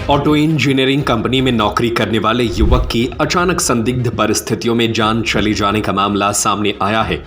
Auto engineering company में नौकरी करने वाले युवक की अचानक संदिग्ध परिस्थितियों में जान चले जाने का मामला सामने आया है।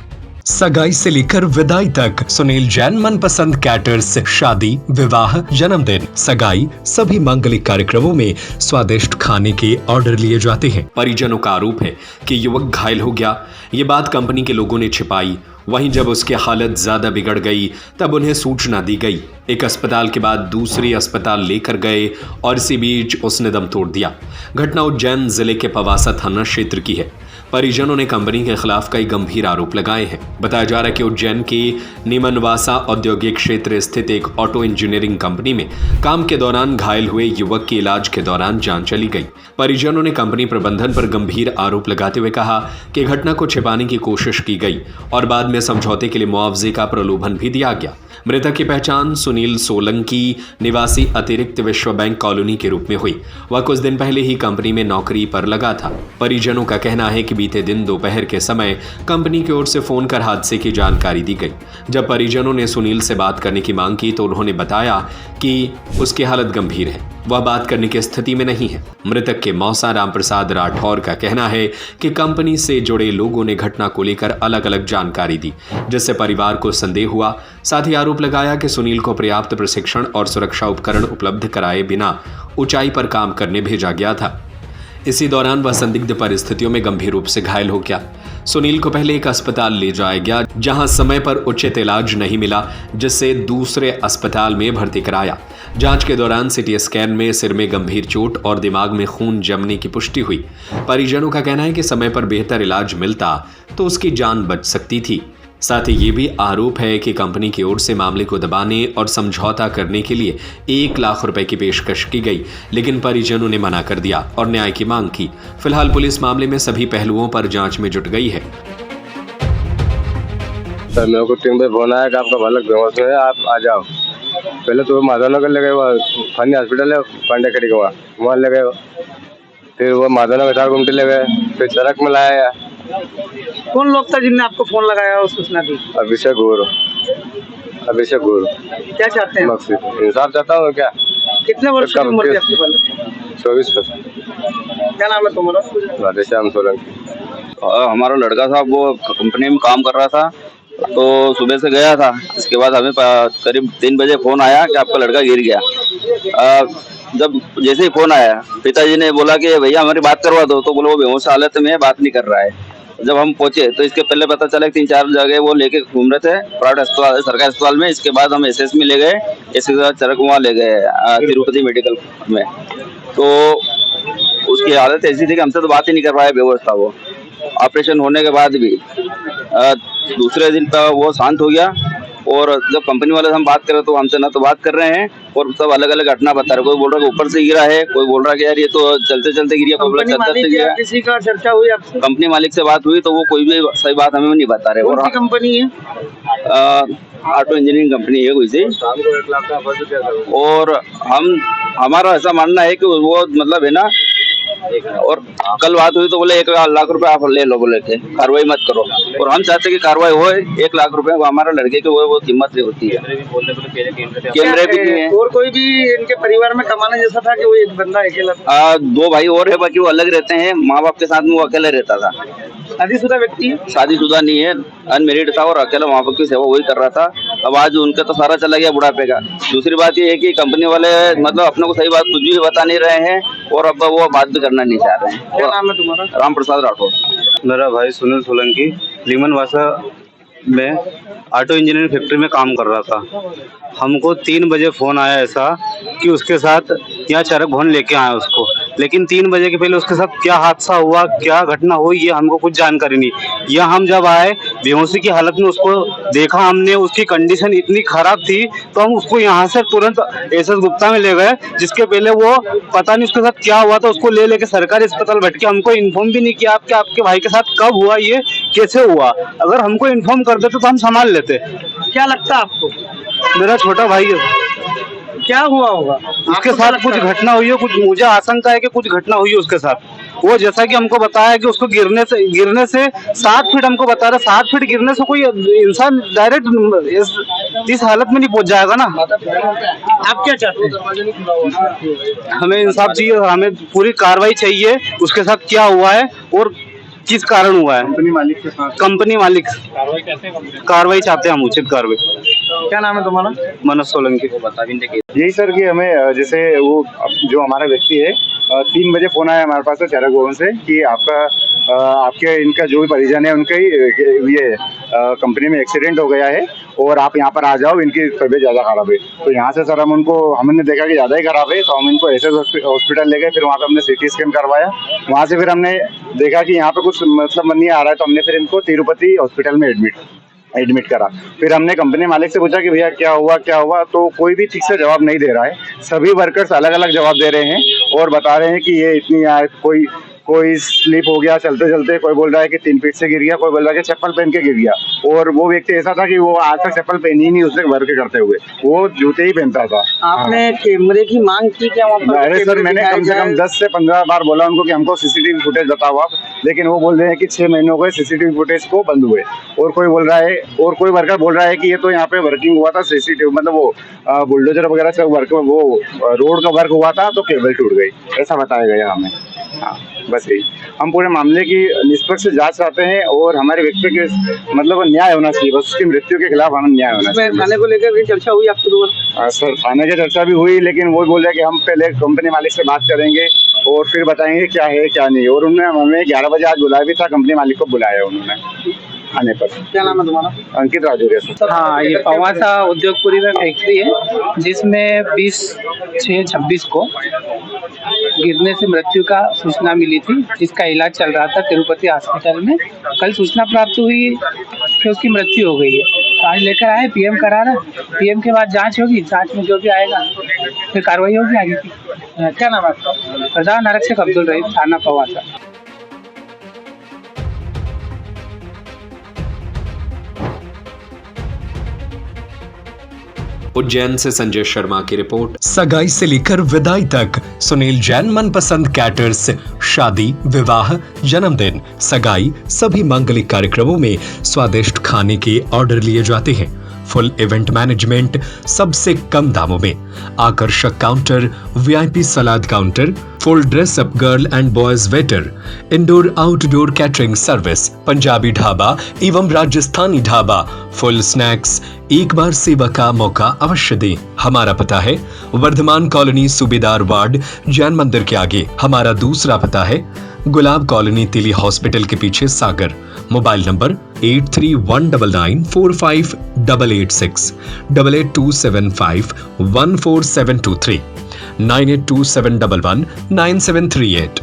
सगाई से लेकर विदाई तक सुनील जैन मनपसंद कैटर्स शादी, विवाह, जन्मदिन, सगाई सभी मांगलिक कार्यक्रमों में स्वादिष्ट खाने के ऑर्डर लिए जाते हैं। परिजनों का आरोप है कि युवक घायल हो गया। ये बात कंपनी के लोगों ने छिपाई। वहीं जब उसकी हालत ज्यादा बिगड़ गई तब उन्हें सूचना दी गई। एक अस्पताल के बाद दूसरे अस्पताल लेकर गए और इसी बीच उसने दम तोड़ दिया। घटना उज्जैन जिले के पवासा थाना क्षेत्र की है। परिजनों ने कंपनी के खिलाफ कई गंभीर आरोप लगाए हैं। बताया जा रहा है कि उज्जैन की निमनवासा औद्योगिक क्षेत्र स्थित एक ऑटो इंजीनियरिंग कंपनी में काम के दौरान घायल हुए युवक की इलाज के दौरान जान चली गई। परिजनों ने कंपनी प्रबंधन पर गंभीर आरोप लगाते हुए कहा कि घटना को छिपाने की कोशिश की गई और बाद में समझौते के लिए मुआवजे का प्रलोभन भी दिया गया। मृतक की पहचान सुनील सोलंकी निवासी अतिरिक्त विश्व बैंक कॉलोनी के रूप में हुई। वह कुछ दिन पहले ही कंपनी में नौकरी पर लगा था। परिजनों का कहना है कि बीते दिन दोपहर के समय कंपनी की ओर से फोन कर हादसे की जानकारी दी गई। जब परिजनों ने सुनील से बात करने की मांग की तो उन्होंने बताया कि उसकी हालत गंभीर है, वह बात करने की स्थिति में नहीं है। मृतक के मौसा रामप्रसाद राठौर का कहना है कि कंपनी से जुड़े लोगों ने घटना को लेकर अलग अलग जानकारी दी, जिससे परिवार को संदेह हुआ। साथ ही आरोप लगाया कि सुनील को पर्याप्त प्रशिक्षण और सुरक्षा उपकरण उपलब्ध कराए बिना ऊंचाई पर काम करने भेजा गया था। इसी दौरान वह संदिग्ध परिस्थितियों में गंभीर रूप से घायल हो गया। सुनील को पहले एक अस्पताल ले जाया गया, जहां समय पर उचित इलाज नहीं मिला, जिससे दूसरे अस्पताल में भर्ती कराया। जांच के दौरान सीटी स्कैन में सिर में गंभीर चोट और दिमाग में खून जमने की पुष्टि हुई। परिजनों का कहना है कि समय पर बेहतर इलाज मिलता तो उसकी जान बच सकती थी। साथ ही ये भी आरोप है कि कंपनी की ओर से मामले को दबाने और समझौता करने के लिए 1 लाख रुपए की पेशकश की गई, लेकिन परिजनों ने मना कर दिया और न्याय की मांग की। फिलहाल पुलिस मामले में सभी पहलुओं पर जांच में जुट गई है। सर, मेरे को टीम पे फोन आया कि आपका बालक बेहोश है, आप आ जाओ। पहले तो माधवनगर ले गए, वहाँ फानी हॉस्पिटल है पांडे खड़ी का, वहाँ ले गए। फिर वो माधवनगर चार गुमटी ले गए, फिर सड़क में लाया। कौन लोग था जिनने आपको फोन लगाया और सूचना दी? अभिषेक गुरु। क्या चाहते हैं? इंसाफ चाहता हूँ। क्या कितने वर्ष की उम्र थी आपके बालक? 24 वर्ष। क्या नाम है तुम्हारा? राधेश्याम सोलंकी। हमारा लड़का था, वो कंपनी में काम कर रहा था, तो सुबह से गया था। इसके बाद हमें करीब 3 बजे फोन आया कि आपका लड़का गिर गया। जब जैसे ही फोन आया, पिताजी ने बोला कि भैया हमारी बात करवा दो, तो बोले वो बेहोश हालत में बात नहीं कर रहा है। जब हम पहुंचे तो इसके पहले पता चला 3-4 जगह वो लेके घूम रहे थे प्राइवेट अस्पताल, सरकारी अस्पताल में। इसके बाद हम एसएस में ले गए, इसके बाद चरक वहाँ ले गए तिरुपति मेडिकल में। तो उसकी हालत ऐसी थी कि हमसे तो बात ही नहीं कर रहा है, बेहोश था वो। ऑपरेशन होने के बाद भी दूसरे दिन पर वो शांत हो गया। और जब कंपनी वाले से हम बात कर रहे तो हमसे ना तो बात कर रहे हैं और सब अलग अलग घटना बता रहे। कोई बोल रहा है ऊपर से गिरा है, कोई बोल रहा है कि यार ये तो चलते चलते गिर गया, कोई बोल रहा है किसी का चर्चा हुई आपसे? कंपनी मालिक से बात हुई तो वो कोई भी सही बात हमें नहीं बता रहे। और कंपनी है ऑटो इंजीनियरिंग कंपनी है कोई सी। और हमारा ऐसा मानना है कि वो मतलब है ना, और कल बात हुई तो बोले 1 लाख रुपए आप ले लो, बोले थे कार्रवाई मत करो। और हम चाहते कि कार्रवाई हो, 1 लाख रुपए वो हमारे लड़के के वो कीमत भी होती है। कैमरे भी नहीं है। और कोई भी इनके परिवार में कमाने जैसा था कि वो एक बंदा अकेला? 2 भाई और है, बाकी वो अलग रहते हैं। माँ बाप के साथ में वो अकेले रहता था। शादीशुदा व्यक्ति है? शादीशुदा नहीं है, अनमेरिड था और अकेला माँ बाप की सेवा वही कर रहा था। अब आज उनका तो सारा चला गया बुढ़ापे का। दूसरी बात ये है कि कंपनी वाले मतलब अपने को सही बात कुछ भी बता नहीं रहे हैं और अब वो बात भी करना नहीं चाह रहे हैं। क्या नाम है तुम्हारा? रामप्रसाद राठौर। मेरा भाई सुनील सोलंकी निमनवासा में ऑटो इंजीनियरिंग फैक्ट्री में काम कर रहा था। हमको 3 बजे फ़ोन आया ऐसा कि उसके साथ यहाँ चरक भवन लेके आए उसको, लेकिन 3 बजे के पहले उसके साथ क्या हादसा हुआ, क्या घटना हुई, ये हमको कुछ जानकारी नहीं। यहाँ हम जब आए बेहोशी की हालत में उसको देखा हमने, उसकी कंडीशन इतनी ख़राब थी तो हम उसको यहाँ से तुरंत एसएस गुप्ता में ले गए। जिसके पहले वो पता नहीं उसके साथ क्या हुआ था, उसको ले लेके सरकारी अस्पताल बैठ के हमको इन्फॉर्म भी नहीं किया आपके आपके भाई के साथ कब हुआ, ये कैसे हुआ। अगर हमको इन्फॉर्म कर देते तो हम संभाल लेते। क्या लगता है आपको? मेरा छोटा भाई है। क्या हुआ होगा उसके साथ? कुछ घटना हुई है, कुछ मुझे आशंका है कि कुछ घटना हुई है उसके साथ। वो जैसा कि हमको बताया कि उसको गिरने से 7 फीट हमको बता रहा, 7 फीट गिरने से कोई इंसान डायरेक्ट इस हालत में नहीं पहुंच जाएगा ना। आप क्या चाहते हैं? हमें इंसाफ चाहिए, हमें पूरी कार्रवाई चाहिए, उसके साथ क्या हुआ है और किस कारण हुआ है। कंपनी मालिक कार्रवाई चाहते हैं हम, उचित कार्रवाई। क्या नाम है तुम्हारा? मनोज सोलंकी। यही सर कि हमें जैसे वो जो हमारा व्यक्ति है 3 बजे फोन आया हमारे पास चैरक भवन से कि आपके इनका जो भी परिजन है उनका ही ये कंपनी में एक्सीडेंट हो गया है और आप यहाँ पर आ जाओ, इनकी तबीयत ज़्यादा खराब है। तो यहाँ से सर हमने देखा कि ज़्यादा ही खराब है, तो हम इनको एसएस हॉस्पिटल ले गए। फिर वहाँ पे हमने सीटी स्कैन करवाया। वहाँ से फिर हमने देखा कि यहाँ पे कुछ मतलब नहीं आ रहा है, तो हमने फिर इनको तिरुपति हॉस्पिटल में एडमिट करा। फिर हमने कंपनी मालिक से पूछा कि भैया क्या हुआ, तो कोई भी ठीक से जवाब नहीं दे रहा है। सभी वर्कर्स अलग अलग जवाब दे रहे हैं और बता रहे हैं कि ये इतनी कोई स्लिप हो गया चलते चलते, कोई बोल रहा है कि 3 फीट से गिर गया, कोई बोल रहा है कि चप्पल पहन के गिर गया। और वो व्यक्ति ऐसा था कि वो आज तक चप्पल पहनी ही नहीं उसने वर्क करते हुए, वो जूते ही पहनता था। आपने कैमरे की मांग की क्या वहाँ पर? अरे सर, मैंने कम से कम 10 से 15 बार बोला उनको कि हमको सीसीटीवी फुटेज बताओ आप, लेकिन वो बोल रहे हैं कि 6 महीनों को सीसीटीवी फुटेज को बंद हुए। और कोई वर्कर बोल रहा है कि ये तो यहाँ पे वर्किंग हुआ था, सीसीटीवी मतलब वो बुलडोजर वगैरह से वर्क, वो रोड का वर्क हुआ था तो केबल टूट गई, ऐसा बताया गया हमें। हाँ, बस यही। हम पूरे मामले की निष्पक्ष जांच चाहते हैं और हमारे व्यक्ति के मतलब न्याय होना चाहिए, बस उसकी मृत्यु के खिलाफ हमें न्याय होना चाहिए। थाने को लेकर भी चर्चा हुई आपके द्वारा? सर, थाने की चर्चा भी हुई, लेकिन वो बोल रहे कि हम पहले कंपनी मालिक से बात करेंगे और फिर बताएंगे क्या है क्या नहीं। और उन्होंने हमें 11 बजे आज बुलाया भी था, कंपनी मालिक को बुलाया उन्होंने आने पर। क्या नाम है तुम्हारा? अंकित राजौरिया। हाँ, ये पवासा उद्योगपुरी में फैक्ट्री है जिसमें 20/6/26 को गिरने से मृत्यु का सूचना मिली थी, जिसका इलाज चल रहा था तिरुपति हॉस्पिटल में। कल सूचना प्राप्त हुई कि उसकी मृत्यु हो गई है, तो आज लेकर आए, पीएम करा रहा। पीएम के बाद जांच होगी, जांच में जो भी आएगा फिर कार्रवाई होगी आगे की। क्या नाम है आपका? प्रधान आरक्षक अब्दुल रहीम, थाना पवासा। उज्जैन से संजय शर्मा की रिपोर्ट। सगाई से लेकर विदाई तक सुनील जैन मनपसंद कैटर्स। शादी, विवाह, जन्मदिन, सगाई, सभी मांगलिक कार्यक्रमों में स्वादिष्ट खाने के ऑर्डर लिए जाते हैं। फुल इवेंट मैनेजमेंट सबसे कम दामों में, आकर्षक counter, VIP salad counter, full dress up girl and boys waiter, indoor outdoor catering service, Punjabi dhaba एवं राजस्थानी ढाबा, फुल स्नैक्स। एक बार सेवा का मौका अवश्य दें। हमारा पता है वर्धमान कॉलोनी, सूबेदार वार्ड, जैन मंदिर के आगे। हमारा दूसरा पता है गुलाब कॉलोनी, तिली हॉस्पिटल के पीछे, सागर। Mobile number 8319458886, 8827514723, 9827119738।